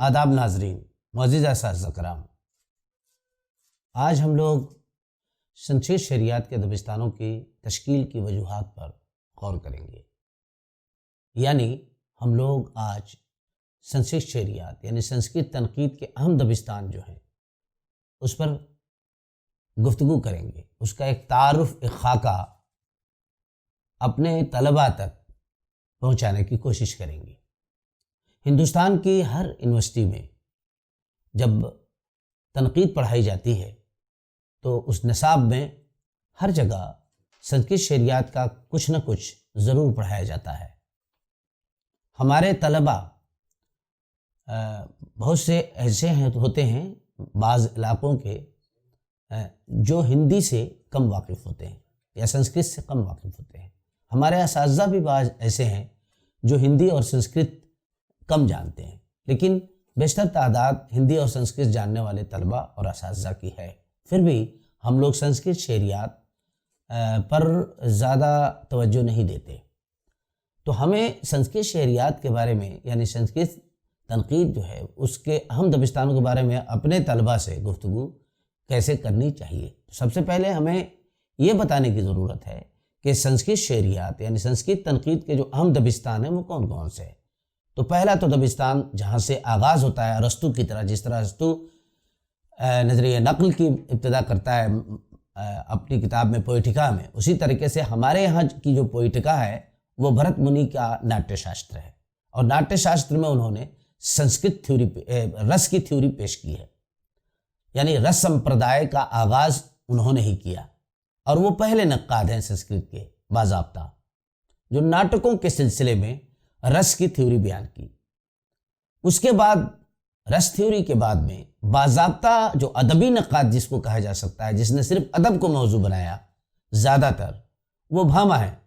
आदाब नाजरीन, मुअज़्ज़िज़ असातिज़ा कराम। आज हम लोग संस्कृत शरियात के दबिस्तानों की तश्कील की वजूहात पर गौर करेंगे। यानी हम लोग आज संस्कृत शरियात यानी संस्कृत तनकीद के अहम दबिस्तान जो हैं उस पर गुफ्तगू करेंगे, उसका एक तारुफ, एक खाका अपने तलबा तक पहुंचाने की कोशिश करेंगे। हिंदुस्तान की हर यूनिवर्सिटी में जब तनकीद पढ़ाई जाती है तो उस निसाब में हर जगह संस्कृत शरियात का कुछ न कुछ ज़रूर पढ़ाया जाता है। हमारे तलबा बहुत से ऐसे होते हैं बाज़ इलाक़ों के जो हिंदी से कम वाकिफ़ होते हैं या संस्कृत से कम वाकिफ़ होते हैं। हमारे असातिज़ा भी बाज़ ऐसे हैं जो हिंदी और संस्कृत कम जानते हैं, लेकिन बेशतर तादाद हिंदी और संस्कृत जानने वाले तलबा और असातिज़ा की है। फिर भी हम लोग संस्कृत शरियात पर ज़्यादा तवज्जो नहीं देते। तो हमें संस्कृत शरियात के बारे में यानी संस्कृत तनकीद जो है उसके अहम दबिस्तानों के बारे में अपने तलबा से गुफ्तगू कैसे करनी चाहिए। तो सबसे पहले हमें ये बताने की ज़रूरत है कि संस्कृत शरियात यानी संस्कृत तनकीद के जो अहम दबिस्तान हैं वो कौन कौन से हैं। तो पहला तो दबिस्तान जहाँ से आगाज़ होता है अरस्तू की तरह, जिस तरह अरस्तू नज़रिया नक़ल की इब्तिदा करता है अपनी किताब में पोइटिका में, उसी तरीके से हमारे यहाँ की जो पोइटिका है वो भरत मुनि का नाट्यशास्त्र है। और नाट्यशास्त्र में उन्होंने संस्कृत थ्योरी, रस की थ्योरी पेश की है। यानी रस संप्रदाय का आगाज़ उन्होंने ही किया और वो पहले नक्काद हैं संस्कृत के बाज़ाब्ता, जो नाटकों के सिलसिले में रस की थ्योरी बयान की। उसके बाद रस थ्योरी के बाद में बाज़ाब्ता जो अदबी नक्काद जिसको कहा जा सकता है, जिसने सिर्फ अदब को मौजू बनाया ज़्यादातर, वो भामा है।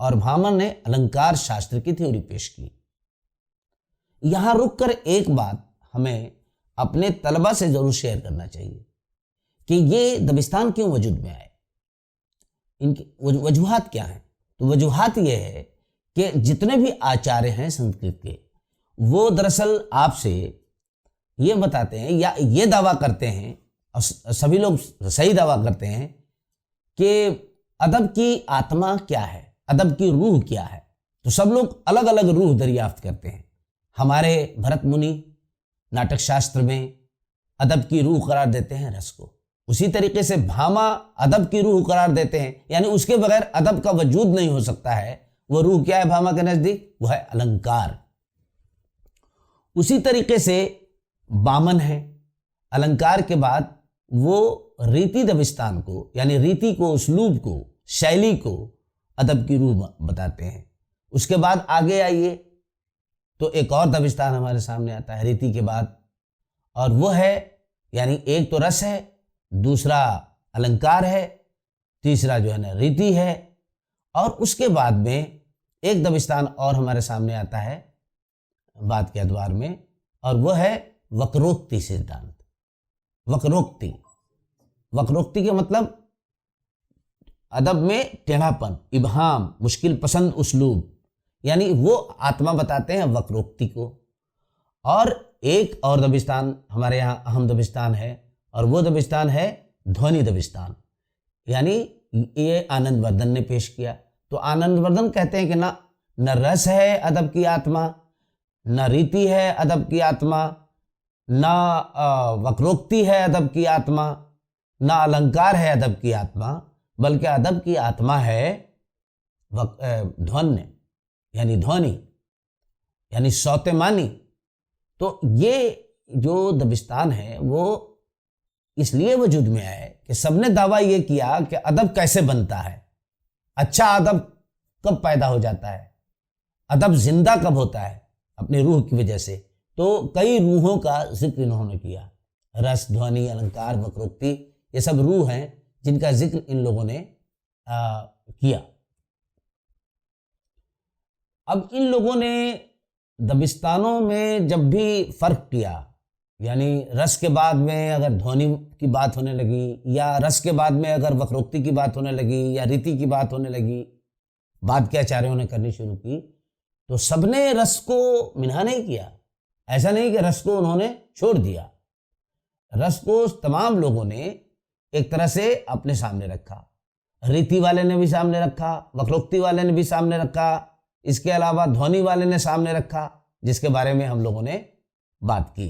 और भामा ने अलंकार शास्त्र की थ्योरी पेश की। यहाँ रुक कर एक बात हमें अपने तलबा से ज़रूर शेयर करना चाहिए कि ये दबिस्तान क्यों वजूद में आए, इनकी वजूहात क्या हैं। तो वजूहात ये है कि जितने भी आचार्य हैं संस्कृत के, वो दरअसल आपसे ये बताते हैं या ये दावा करते हैं, और सभी लोग सही दावा करते हैं कि अदब की आत्मा क्या है, अदब की रूह क्या है। तो सब लोग अलग अलग रूह दरियाफ्त करते हैं। हमारे भरत मुनि नाटक शास्त्र में अदब की रूह करार देते हैं रस को, उसी तरीके से भामा अदब की रूह करार देते हैं, यानी उसके बगैर अदब का वजूद नहीं हो सकता है। वो रूह क्या है भामा के नज़दीक? वो है अलंकार। उसी तरीके से बामन है। अलंकार के बाद वो रीति दबिस्तान को यानी रीति को, उसलूब को, शैली को अदब की रूह बताते हैं। उसके बाद आगे आइए तो एक और दबिस्तान हमारे सामने आता है रीति के बाद, और वो है यानी एक तो रस है, दूसरा अलंकार है, तीसरा जो है ना रीति है। और उसके बाद में एक दबिस्तान और हमारे सामने आता है बात के अदवार में, और वो है वक्रोक्ति सिद्धांत। वक्रोक्ति, वक्रोक्ति के मतलब अदब में टेढ़ापन, इबहाम, मुश्किल पसंद उसलूब, यानी वो आत्मा बताते हैं वक्रोक्ति को। और एक और दबिस्तान हमारे यहाँ अहम दबिस्तान है, और वो दबिस्तान है ध्वनि दबिस्तान। यानी ये आनंदवर्धन ने पेश किया। तो आनंदवर्धन कहते हैं कि न रस है अदब की आत्मा, न रीति है अदब की आत्मा, न वक्रोक्ति है अदब की आत्मा, न अलंकार है अदब की आत्मा, बल्कि अदब की आत्मा है ध्वनि यानी ध्वनि यानी सौतेमानी। तो ये जो दबिस्तान है वो इसलिए वजूद में आए कि सबने दावा ये किया कि अदब कैसे बनता है, अच्छा अदब कब पैदा हो जाता है, अदब जिंदा कब होता है अपनी रूह की वजह से। तो कई रूहों का जिक्र इन्होंने किया, रस, ध्वनि, अलंकार, वक्रोक्ति, ये सब रूह हैं जिनका जिक्र इन लोगों ने किया। अब इन लोगों ने दबिस्तानों में जब भी फ़र्क किया, यानी रस के बाद में अगर ध्वनि की बात होने लगी, या रस के बाद में अगर वक्रोक्ति की बात होने लगी, या रीति की बात होने लगी, बात के आचार्यों ने करनी शुरू की, तो सबने रस को मिना नहीं किया, ऐसा नहीं कि रस को उन्होंने छोड़ दिया, रस को तमाम लोगों ने एक तरह से अपने सामने रखा। रीति वाले ने भी सामने रखा, वक्रोक्ति वाले ने भी सामने रखा, इसके अलावा ध्वनि वाले ने सामने रखा, जिसके बारे में हम लोगों ने बात की।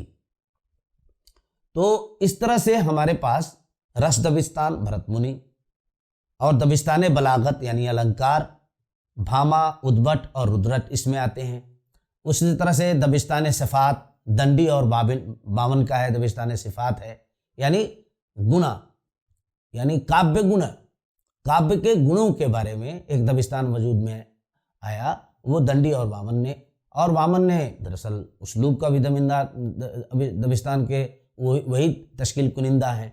तो इस तरह से हमारे पास रस दबिस्तान भरत मुनि और दबिस्तान बलागत यानी अलंकार, भामा, उद्भट और रुद्रट इसमें आते हैं। उसी तरह से दबिस्तान सिफात दंडी और बावन का है, दबिस्तान सिफात है यानी गुणा यानी काव्य गुण, काव्य के गुणों के बारे में एक दबिस्तान वजूद में आया, वो दंडी और वामन ने दरअसल उसलूब का भी दबिस्तान के वही तश्कील कुनिंदा है।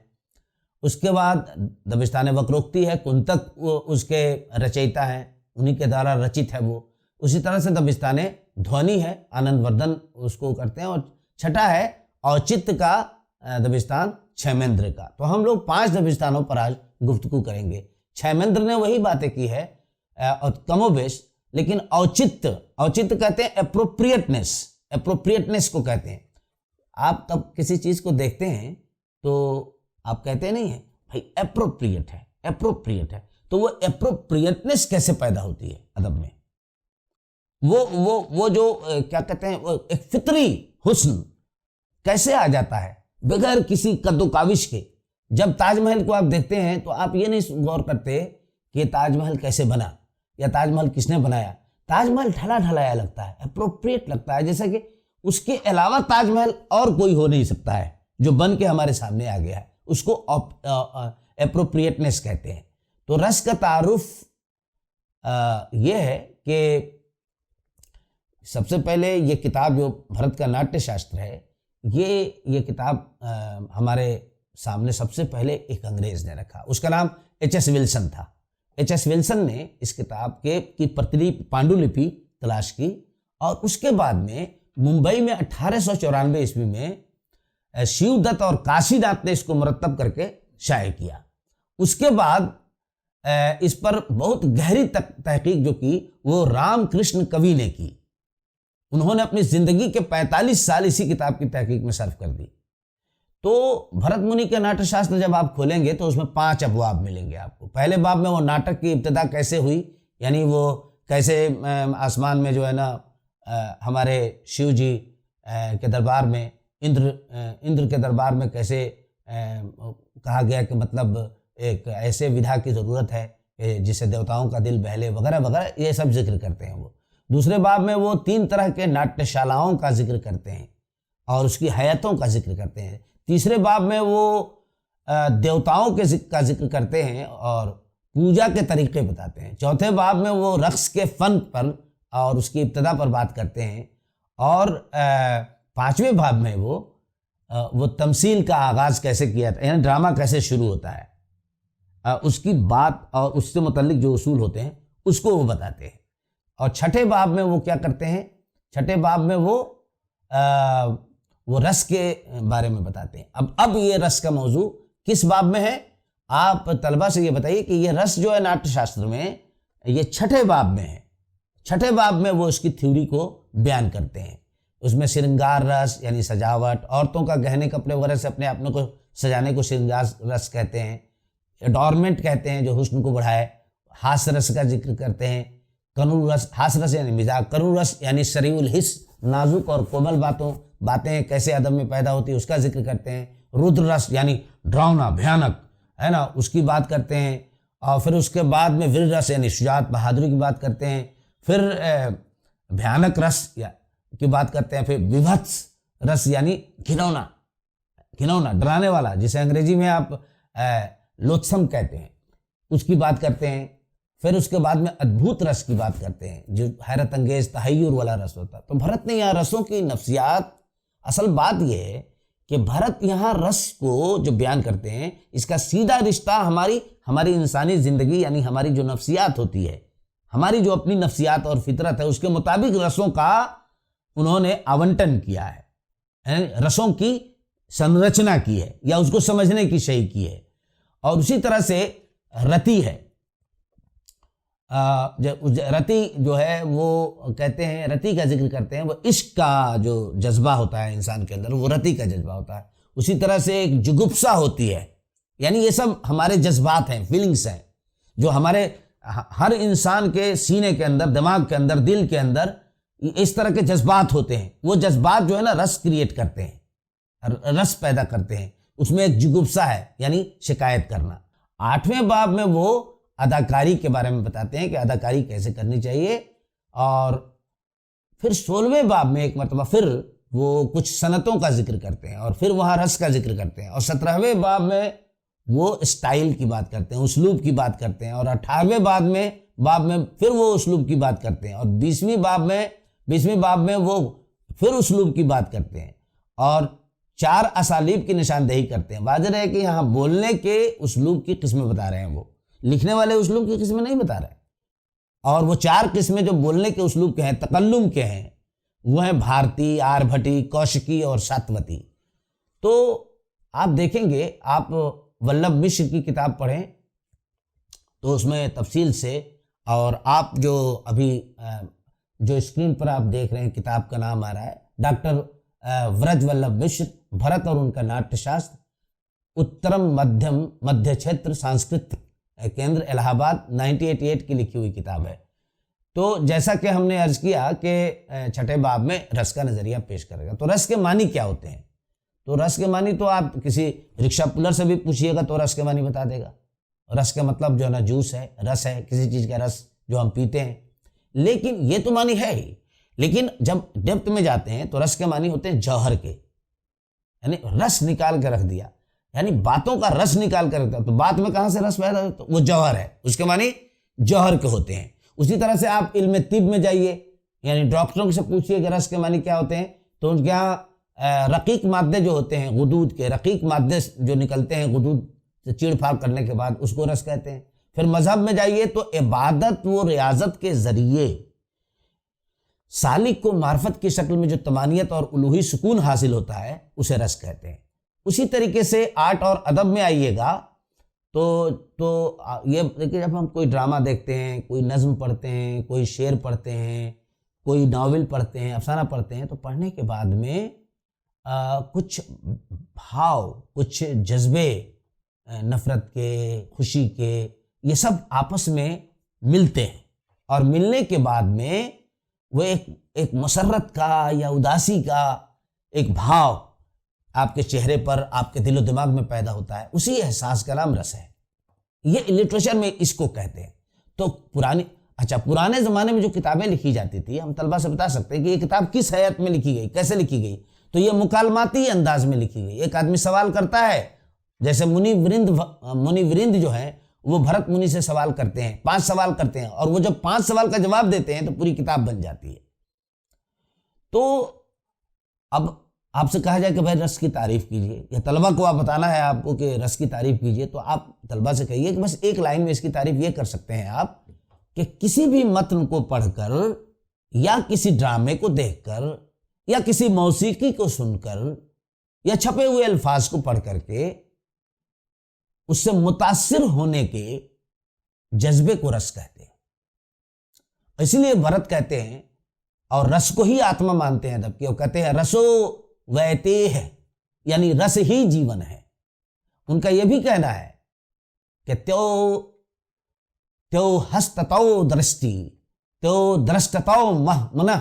उसके बाद दबिस्तान वक्रोक्ति है, कुंतक उसके रचयिता हैं, उन्हीं के द्वारा रचित है वो। उसी तरह से दबिस्तान ध्वनि है, आनंद वर्धन उसको करते हैं। और छठा है औचित्य का दबिस्तान क्षेमेंद्र का। तो हम लोग 5 दबिस्तानों पर आज गुफ्तगू करेंगे। क्षेमेंद्र ने वही बातें की है और कमोबेश, लेकिन औचित्य कहते हैं एप्रोप्रिएटनेस को कहते हैं। आप तब किसी चीज को देखते हैं तो आप कहते नहीं है भाई एप्रोप्रिएट है, तो वो एप्रोप्रिएटनेस कैसे पैदा होती है अदब में, वो जो क्या कहते हैं, वो एक फितरी हुस्न कैसे आ जाता है बगैर किसी कद्दो काविश के। जब ताजमहल को आप देखते हैं तो आप ये नहीं गौर करते कि ये ताजमहल कैसे बना या ताजमहल किसने बनाया। ताजमहल ढला ढलाया लगता है, अप्रोप्रिएट लगता है, जैसा कि उसके अलावा ताजमहल और कोई हो नहीं सकता है जो बन के हमारे सामने आ गया है। उसको एप्रोप्रिएटनेस कहते हैं। तो रस का तारुफ ये है कि सबसे पहले ये किताब जो भरत का नाट्य शास्त्र है, ये किताब हमारे सामने सबसे पहले एक अंग्रेज ने रखा। उसका नाम एच.एस. विल्सन था। एच.एस. विल्सन ने इस किताब की प्रतिलिपि पांडुलिपि तलाश की और उसके बाद में मुंबई में 1894 ईस्वी में शिवदत्त और काशीनाथ ने इसको मुरतब करके शाये किया। उसके बाद इस पर बहुत गहरी तहकीक जो की वो रामकृष्ण कवि ने की। उन्होंने अपनी जिंदगी के 45 साल इसी किताब की तहकीक में सर्व कर दी। तो भरत मुनि के नाट्य शास्त्र जब आप खोलेंगे तो उसमें 5 अबवाब मिलेंगे आपको। पहले बाब में वो नाटक की इब्तिदा कैसे हुई, यानी वो कैसे आसमान में जो है ना हमारे शिव जी के दरबार में इंद्र के दरबार में कैसे कहा गया कि मतलब एक ऐसे विधा की ज़रूरत है जिससे देवताओं का दिल बहले वगैरह वगैरह, ये सब जिक्र करते हैं वो। दूसरे बाब में वो 3 तरह के नाट्यशालाओं का जिक्र करते हैं और उसकी हयातों का जिक्र करते हैं। तीसरे बाब में वो देवताओं का जिक्र करते हैं और पूजा के तरीके बताते हैं। चौथे बाब में वो रक्स के फन पर और उसकी इब्तिदा पर बात करते हैं। और 5वें बाब में वो तमसील का आगाज़ कैसे किया था, यानी ड्रामा कैसे शुरू होता है, उसकी बात और उससे मुतल्लिक जो उसूल होते हैं उसको वो बताते हैं। और छठे बाब में वो क्या करते हैं, छठे बाब में वो रस के बारे में बताते हैं। अब ये रस का मौजू किस बाब में है, आप तलबा से ये बताइए कि ये रस जो है नाट्य शास्त्र में ये छठे बाब में है। छठे बाब में वो उसकी थ्योरी को बयान करते हैं। उसमें श्रृंगार रस यानी सजावट, औरतों का गहने कपड़े वगैरह से अपने आप को सजाने को श्रृंगार रस कहते हैं। एडॉर्नमेंट कहते हैं जो हुस्न को बढ़ाए। हास्य रस का जिक्र करते हैं। करुण रस, हास्य रस यानी मिजाज, करुण रस यानी शरीउल हिस्स, नाजुक और कोमल बातें कैसे अदब में पैदा होती है उसका जिक्र करते हैं। रुद्र रस यानी डरावना भयानक, है ना, उसकी बात करते हैं। और फिर उसके बाद में वीर रस यानी शुजात बहादुरी की बात करते हैं। फिर भयानक रस की बात करते हैं। फिर विभत्स रस यानी घिनौना डराने वाला, जिसे अंग्रेजी में आप लोथसम कहते हैं, उसकी बात करते हैं। फिर उसके बाद में अद्भुत रस की बात करते हैं जो हैरत अंगेज तहय्युर वाला रस होता है। तो भरत ने यहाँ रसों की नफ्सियात, असल बात यह है कि भरत यहाँ रस को जो बयान करते हैं इसका सीधा रिश्ता हमारी इंसानी ज़िंदगी यानी हमारी जो नफ्सियात होती है, हमारी जो अपनी नफ्सियात और फितरत है उसके मुताबिक रसों का उन्होंने आवंटन किया है, रसों की संरचना की है या उसको समझने की सही की है। और उसी तरह से रति है। रति जो है वो कहते हैं, रति का जिक्र करते हैं, वो इश्क का जो जज्बा होता है इंसान के अंदर, वो रति का जज्बा होता है। उसी तरह से एक जुगुप्सा होती है, यानी ये सब हमारे जज्बात हैं, फीलिंग्स हैं, जो हमारे हर इंसान के सीने के अंदर, दिमाग के अंदर, दिल के अंदर इस तरह के जज्बात होते हैं। वो जज्बात जो है ना रस क्रिएट करते हैं, रस पैदा करते हैं। उसमें एक जुगुप्सा है, यानी शिकायत करना। 8वें बाब में वो अदाकारी के बारे में बताते हैं कि अदाकारी कैसे करनी चाहिए। और फिर 16वें बाब में एक मरतबा फिर वो कुछ सनतों का जिक्र करते हैं और फिर वहाँ रस का जिक्र करते हैं। और 17वें बाब में वो स्टाइल की बात करते हैं, उसलूब की बात करते हैं। और 18वें बाब में फिर वो उसलूब की बात करते हैं। और 20वीं बाब में वो फिर उसलूब की बात करते हैं और 4 असालीब की निशानदेही करते हैं। वाज़ेह है कि यहाँ बोलने के उसलूब की किस्में बता रहे हैं, वो लिखने वाले उसलूब की किस्में नहीं बता रहे। और वो 4 किस्में जो बोलने के उसलूब के हैं, तकल्लुम के हैं, वो हैं भारती, आर्यभटी, कौशिकी और सातवती। तो आप देखेंगे, आप वल्लभ मिश्र की किताब पढ़ें तो उसमें तफसील से, और आप जो अभी जो स्क्रीन पर आप देख रहे हैं, किताब का नाम आ रहा है डॉक्टर व्रज वल्लभ मिश्र, भरत और उनका नाट्यशास्त्र, उत्तरम मध्य क्षेत्र सांस्कृतिक केंद्र इलाहाबाद, 1988 की लिखी हुई किताब है। तो जैसा कि हमने अर्ज किया कि 6ठे बाब में रस का नज़रिया पेश करेगा। तो रस के मानी क्या होते हैं? तो रस के मानी तो आप किसी रिक्शा पुलर से भी पूछिएगा तो रस के मानी बता देगा। रस का मतलब जो है ना जूस है, रस है, किसी चीज़ का रस जो हम पीते हैं। लेकिन ये तो मानी है ही, लेकिन जब डेप्थ में जाते हैं तो रस के मानी होते हैं जौहर के, यानी रस निकाल के रख दिया, यानी बातों का रस निकाल कर रख दिया। तो बात में कहाँ से रस पैदा होता है? वो जौहर है, उसके मानी जौहर के होते हैं। उसी तरह से आप इल्म तिब में जाइए, यानी डॉक्टरों से पूछिए कि रस के मानी क्या होते हैं, तो उनके यहाँ रकीक मादे जो होते हैं, गुदूद के रकीक मादे जो निकलते हैं गुदूद से चीड़-फाड़ करने के बाद, उसको रस कहते हैं। फिर मजहब में जाइए तो इबादत व रियाजत के जरिए सालिक को मार्फत की शक्ल में जो तमानियत और उलूही सुकून हासिल होता है, उसे रस कहते हैं। उसी तरीके से आर्ट और अदब में आइएगा तो ये देखिए, जब हम कोई ड्रामा देखते हैं, कोई नज़्म पढ़ते हैं, कोई शेर पढ़ते हैं, कोई नावल पढ़ते हैं, अफसाना पढ़ते हैं, तो पढ़ने के बाद में कुछ भाव, कुछ जज्बे, नफ़रत के, खुशी के, ये सब आपस में मिलते हैं। और मिलने के बाद में वो एक मसरत का या उदासी का एक भाव आपके चेहरे पर, आपके दिलो दिमाग में पैदा होता है। उसी एहसास का नाम रस है। ये लिटरेचर में इसको कहते हैं। तो पुराने ज़माने में जो किताबें लिखी जाती थी, हम तलबा से बता सकते हैं कि ये किताब किस हैत में लिखी गई, कैसे लिखी गई। तो ये मुकालमाती अंदाज में लिखी गई। एक आदमी सवाल करता है, जैसे मुनिवृंद जो है वो भरत मुनि से सवाल करते हैं, 5 सवाल करते हैं, और वो जब 5 सवाल का जवाब देते हैं तो पूरी किताब बन जाती है। तो अब आपसे कहा जाए कि भाई रस की तारीफ कीजिए, या तलबा को आप बताना है आपको कि रस की तारीफ कीजिए, तो आप तलबा से कहिए कि बस एक लाइन में इसकी तारीफ ये कर सकते हैं आप कि किसी भी मतन को पढ़कर, या किसी ड्रामे को देखकर, या किसी मौसीकी को सुनकर, या छपे हुए अल्फाज को पढ़ करके उससे मुतासिर होने के जज्बे को रस कहते हैं। इसलिए भरत कहते हैं, और रस को ही आत्मा मानते हैं अदब की, और कहते हैं रसो वैते है, यानी रस ही जीवन है। उनका यह भी कहना है कि त्यो हस्ततो दृष्टि, त्यो दृष्टतो मन,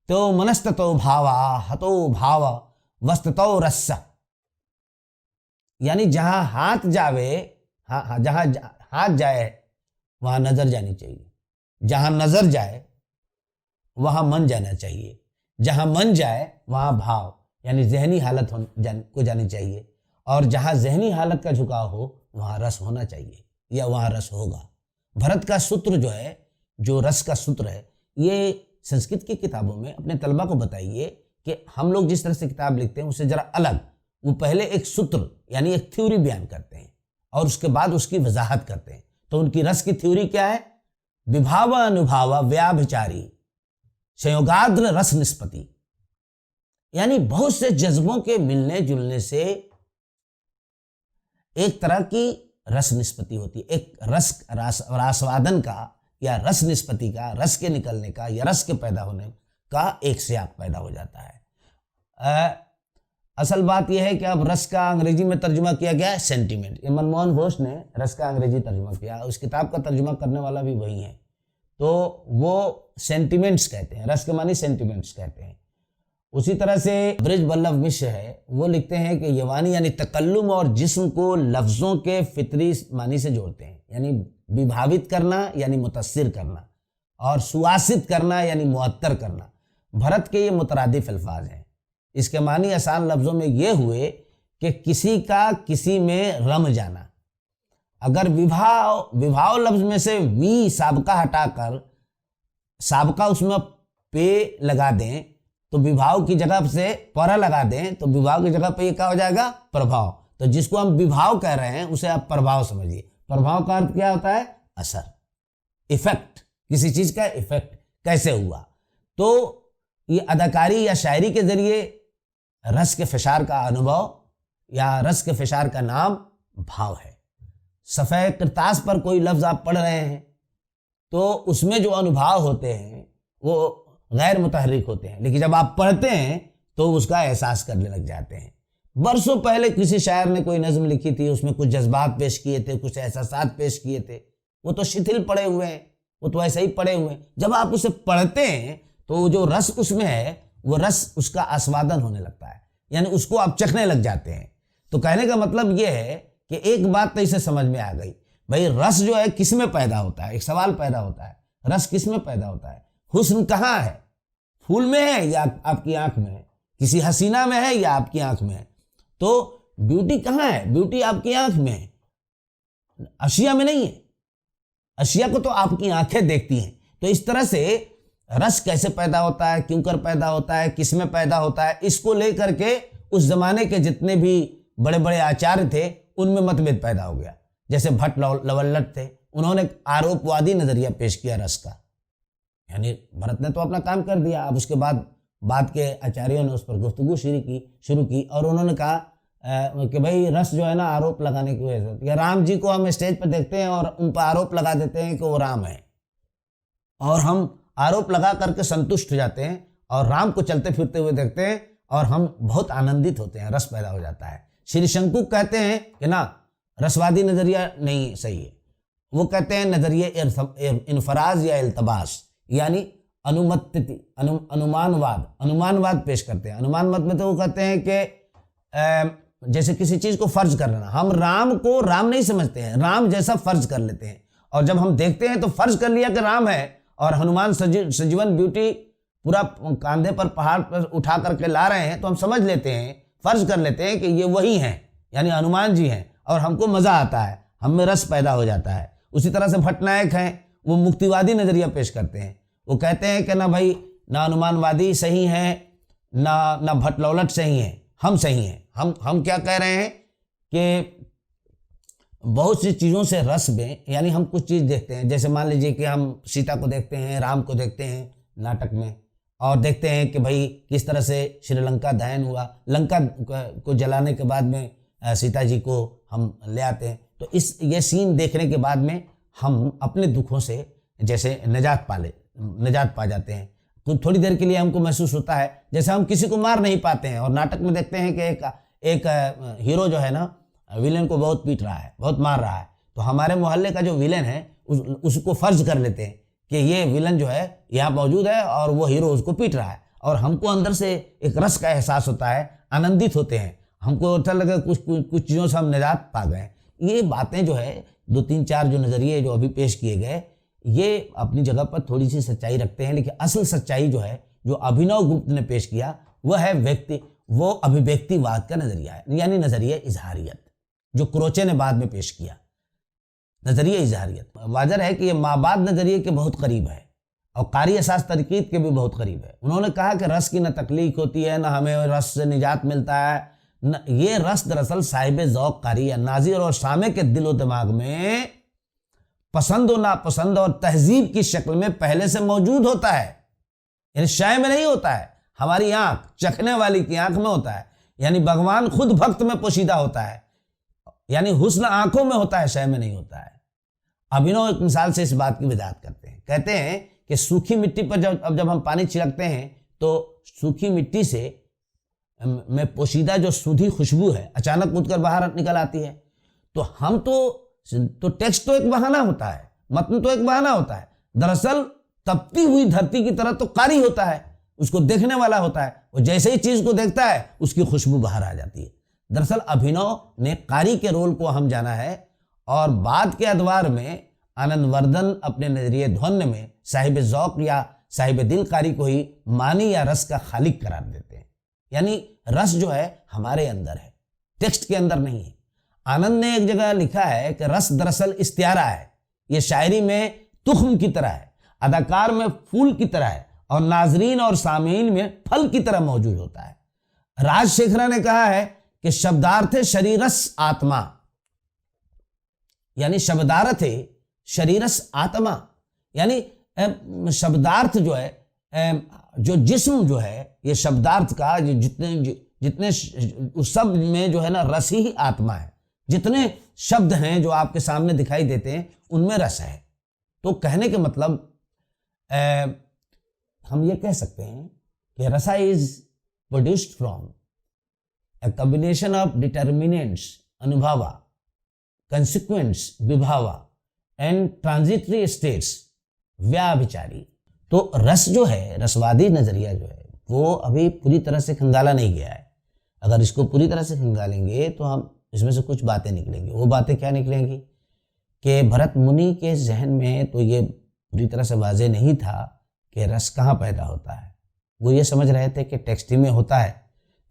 त्यो मनस्ततो भावा, हतो भाव वस्ततो रस। यानी जहां हाथ जावे, जहां हाथ जाए वहां नजर जानी चाहिए, जहां नजर जाए वहां मन जाना चाहिए, जहां मन जाए वहां भाव यानी जहनी हालत को जानी चाहिए, और जहां जहनी हालत का झुकाव हो वहां रस होना चाहिए, या वहां रस होगा। भरत का सूत्र जो है, जो रस का सूत्र है, ये संस्कृत की किताबों में अपने तलबा को बताइए कि हम लोग जिस तरह से किताब लिखते हैं उससे जरा अलग। वो पहले एक सूत्र यानी एक थ्योरी बयान करते हैं और उसके बाद उसकी वजाहत करते हैं। तो उनकी रस की थ्योरी क्या है? विभाव अनुभाव व्याभिचारी संयोगाद्र रस निष्पत्ति, यानी बहुत से जज्बों के मिलने जुलने से एक तरह की रस निष्पत्ति होती है, एक रसास्वादन का या रस निष्पत्ति का, रस के निकलने का या रस के पैदा होने का एक सियाक पैदा हो जाता है। असल बात यह है कि अब रस का अंग्रेजी में तर्जुमा किया गया है सेंटीमेंट। ये मनमोहन घोष ने रस का अंग्रेजी तर्जुमा किया, उस किताब का तर्जुमा करने वाला भी वही है। तो वो सेंटिमेंट्स कहते हैं, रस के मानी सेंटिमेंट्स कहते हैं। उसी तरह से ब्रिज वल्लभ मिश्र है, वो लिखते हैं कि यवानी यानी तकल्लुम और जिस्म को लफ्ज़ों के फितरी मानी से जोड़ते हैं, यानी विभावित करना यानी मुतस्सिर करना, और सुवासित करना यानी मुअत्तर करना। भरत के ये मुतरादिफ अल्फाज हैं। इसके मानी आसान लफ्ज़ों में ये हुए कि किसी का किसी में रम जाना। अगर विभाव लफ्ज़ में से वी साबका हटाकर साबका उसमें पे लगा दें तो विभाव की जगह से पर लगा दें तो विभाव की जगह पे ये क्या हो जाएगा, प्रभाव। तो जिसको हम विभाव कह रहे हैं उसे आप प्रभाव समझिए। प्रभाव का अर्थ क्या होता है, असर, इफेक्ट, किसी चीज का इफेक्ट कैसे हुआ। तो ये अदाकारी या शायरी के जरिए रस के फिशार का अनुभव या रस के फिशार का नाम भाव है। सफ़े किरतास पर कोई लफ्ज़ आप पढ़ रहे हैं तो उसमें जो अनुभव होते हैं वो गैर मुतहर्रिक होते हैं, लेकिन जब आप पढ़ते हैं तो उसका एहसास करने लग जाते हैं। बरसों पहले किसी शायर ने कोई नज़्म लिखी थी, उसमें कुछ जज्बात पेश किए थे, कुछ एहसासात पेश किए थे, वो तो शिथिल पड़े हुए हैं, वो तो ऐसे ही पड़े हुए हैं। जब आप उसे पढ़ते हैं तो जो रस उसमें है वो रस उसका आस्वादन होने लगता है, यानी उसको आप चखने लग जाते हैं। तो कहने का मतलब ये है कि एक बात तो इसे समझ में आ गई, भाई रस जो है किस में पैदा होता है। एक सवाल पैदा होता है, रस किस में पैदा होता है? हुस्न कहाँ है, फूल में है या आपकी आंख में है? किसी हसीना में है या आपकी आंख में है? तो ब्यूटी कहाँ है? ब्यूटी आपकी आंख में है, अशिया में नहीं है। अशिया को तो आपकी आंखें देखती हैं। तो इस तरह से रस कैसे पैदा होता है, क्यों कर पैदा होता है, किस में पैदा होता है, इसको लेकर के उस जमाने के जितने भी बड़े बड़े आचार्य थे उनमें मतभेद पैदा हो गया। जैसे भट्ट लवल्लट थे, उन्होंने आरोपवादी नजरिया पेश किया रस का, यानी भरत ने तो अपना काम कर दिया। अब उसके बाद के आचार्यों ने उस पर गुफ्तगू शुरू की और उन्होंने कहा कि भाई रस जो है ना आरोप लगाने की वजह से, या राम जी को हम स्टेज पर देखते हैं और उन पर आरोप लगा देते हैं कि वो राम है, और हम आरोप लगा करके संतुष्ट हो जाते हैं और राम को चलते फिरते हुए देखते हैं और हम बहुत आनंदित होते हैं, रस पैदा हो जाता है। श्री शंकु कहते हैं कि ना रसवादी नजरिया नहीं सही है, वो कहते हैं नजरिए इनफराज या इल्तबास, यानी अनुमानवाद पेश करते हैं। अनुमानवाद में तो वो कहते हैं कि जैसे किसी चीज को फर्ज करना, हम राम को राम नहीं समझते हैं, राम जैसा फर्ज कर लेते हैं, और जब हम देखते हैं तो फर्ज कर लिया कि राम है, और हनुमान संजीवन ब्यूटी पूरा कांधे पर पहाड़ पर उठा करके ला रहे हैं, तो हम समझ लेते हैं, फर्ज कर लेते हैं कि ये वही हैं, यानी हनुमान जी हैं, और हमको मजा आता है, हम में रस पैदा हो जाता है। उसी तरह से भट्टनायक हैं, वो मुक्तिवादी नजरिया पेश करते हैं। वो कहते हैं कि ना भाई ना अनुमानवादी सही हैं ना भट्टलौलट सही हैं, हम सही हैं। हम क्या कह रहे हैं कि बहुत सी चीज़ों से रस में, यानी हम कुछ चीज़ देखते हैं, जैसे मान लीजिए कि हम सीता को देखते हैं, राम को देखते हैं नाटक में, और देखते हैं कि भाई किस तरह से श्रीलंका दहन हुआ, लंका को जलाने के बाद में सीता जी को हम ले आते हैं। तो ये सीन देखने के बाद में हम अपने दुखों से जैसे निजात पा जाते हैं। तो थोड़ी देर के लिए हमको महसूस होता है जैसे हम किसी को मार नहीं पाते हैं, और नाटक में देखते हैं कि एक हीरो जो है ना विलेन को बहुत पीट रहा है, बहुत मार रहा है, तो हमारे मोहल्ले का जो विलेन है उसको फर्ज कर लेते हैं कि ये विलन जो है यहाँ मौजूद है और वो हीरो उसको पीट रहा है, और हमको अंदर से एक रस का एहसास होता है, आनंदित होते हैं, हमको अच्छा लगा कुछ चीज़ों से हम निजात पा गए। ये बातें जो है 2-3-4 जो नज़रिए जो अभी पेश किए गए, ये अपनी जगह पर थोड़ी सी सच्चाई रखते हैं, लेकिन असल सच्चाई जो है जो अभिनव गुप्त ने पेश किया वह है वो अभिव्यक्तिवाद का नज़रिया है, यानी नज़रिया इजहारियत, जो क्रोचे ने बाद में पेश किया। नज़रिया इजहारियत वाजर है कि ये माबाद नज़रिए के बहुत करीब है और कारी असास तरकीब के भी बहुत करीब है। उन्होंने कहा कि रस की न तकलीफ होती है, न हमें रस से निजात मिलता है, न ये रस दरअसल साहिब ज़ौक़ कारी या नाज़िर और सामे के दिलो दिमाग में पसंद और नापसंद और तहजीब की शक्ल में पहले से मौजूद होता है, यानी शय में नहीं होता है, हमारी आंख चखने वाली की आंख में होता है, यानी भगवान खुद भक्त में पोशीदा होता है, यानी हुस्न आंखों में होता है, शय में नहीं होता है। अभिनव एक मिसाल से इस बात की वजाहत करते हैं। कहते हैं कि सूखी मिट्टी पर जब हम पानी छिड़कते हैं तो सूखी मिट्टी से में पोशीदा जो सूधी खुशबू है अचानक उठकर बाहर निकल आती है। तो हम तो टेक्स्ट तो एक बहाना होता है, मतन तो एक बहाना होता है, दरअसल तपती हुई धरती की तरह तो कारी होता है, उसको देखने वाला होता है। वो जैसे ही चीज को देखता है उसकी खुशबू बाहर आ जाती है। दरअसल अभिनव ने कारी के रोल को हम जाना है और बाद के अदवार में आनंदवर्धन अपने नजरिए ध्वन्य में साहिब ज़ौक़ या साहिब दिल कारी को ही मानी या रस का खालिक करार देते हैं। यानी रस जो है हमारे अंदर है, टेक्स्ट के अंदर नहीं है। आनंद ने एक जगह लिखा है कि रस दरअसल इस्तियारा है, ये शायरी में तुख्म की तरह है, अदाकार में फूल की तरह है और नाजरीन और सामीन में फल की तरह मौजूद होता है। राजशेखरा ने कहा है कि शब्दार्थ है शरीरस आत्मा, यानी शब्दार्थ है शरीरस आत्मा, यानी शब्दार्थ जो है, जो जिस्म जो है, ये शब्दार्थ का जितने उस शब्द में जो है ना रस ही आत्मा है। जितने शब्द हैं जो आपके सामने दिखाई देते हैं उनमें रस है। तो कहने के मतलब हम ये कह सकते हैं कि रसा is produced from a combination of determinants अनुभवा, consequents विभावा and transitory states व्याभिचारी। तो रस जो है, रसवादी नजरिया जो है वो अभी पूरी तरह से खंगाला नहीं गया है। अगर इसको पूरी तरह से खंगालेंगे तो हम इसमें से कुछ बातें निकलेंगी। वो बातें क्या निकलेंगी कि भरत मुनि के जहन में तो ये पूरी तरह से वाज़ेह नहीं था कि रस कहाँ पैदा होता है। वो ये समझ रहे थे कि टेक्स्ट में होता है,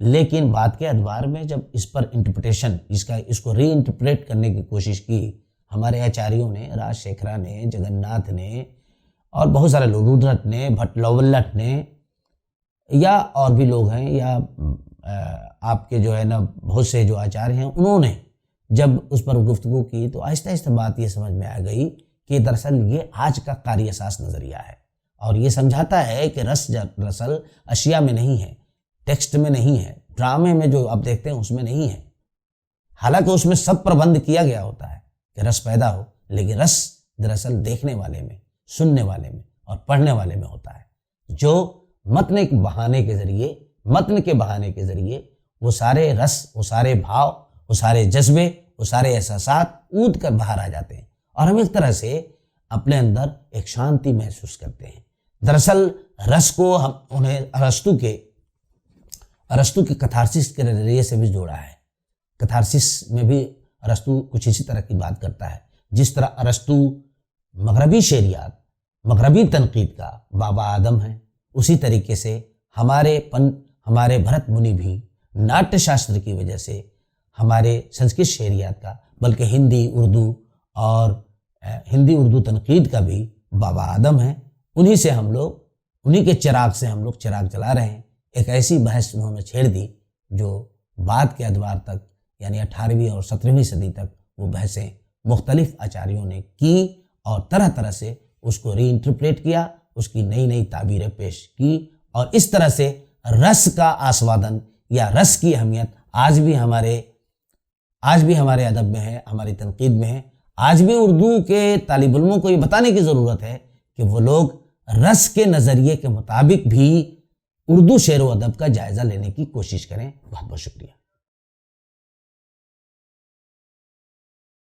लेकिन बाद के अदवार में जब इस पर इंटरप्रिटेशन, इसको री इंटरप्रेट करने की कोशिश की हमारे आचार्यों ने, राजशेखरा ने, जगन्नाथ ने और बहुत सारे लोग, रुद्रट ने, भट्टलवल्लट ने या और भी लोग हैं, या आपके जो है ना बहुत से जो आचार्य हैं, उन्होंने जब उस पर गुफ्तगू की तो आहिस्ता आहिस्ता बात ये समझ में आ गई कि दरअसल ये आज का कार्य असास नज़रिया है और ये समझाता है कि रस दरअसल अशिया में नहीं है, टेक्स्ट में नहीं है, ड्रामे में जो आप देखते हैं उसमें नहीं है। हालांकि उसमें सब प्रबंध किया गया होता है कि रस पैदा हो, लेकिन रस दरअसल देखने वाले में, सुनने वाले में और पढ़ने वाले में होता है, जो मतन के बहाने के जरिए वो सारे रस, वो सारे भाव, वो सारे जज्बे, वो सारे एहसासात ऊद कर बाहर आ जाते हैं और हम एक तरह से अपने अंदर एक शांति महसूस करते हैं। दरअसल रस को हम उन्हें अरस्तु के कथारसिस के नजरिए से भी जोड़ा है। कथारसिस में भी अरस्तु कुछ इसी तरह की बात करता है। जिस तरह अरस्तु मगरबी शेरियात, मगरबी तनकीद का बाबा आदम है, उसी तरीके से हमारे भरत मुनि भी नाट्य शास्त्र की वजह से हमारे संस्कृत शेरियात का, बल्कि हिंदी उर्दू तनकीद का भी बाबा आदम है। उन्हीं के चिराग से हम लोग चिराग जला रहे हैं। एक ऐसी बहस उन्होंने छेड़ दी जो बाद के अदवार तक, यानी 18वीं और 17वीं सदी तक वो बहसें मुख्तलिफ आचार्यों ने की और तरह तरह से उसको री इंटरप्रेट किया, उसकी नई नई ताबीरें पेश की और इस तरह से रस का आस्वादन या रस की अहमियत आज भी हमारे अदब में है, हमारी तनकीद में है। आज भी उर्दू के तालिब इल्मों को ये बताने की ज़रूरत है कि वो लोग रस के नज़रिए के मुताबिक भी उर्दू शेर व अदब का जायज़ा लेने की कोशिश करें। बहुत बहुत शुक्रिया।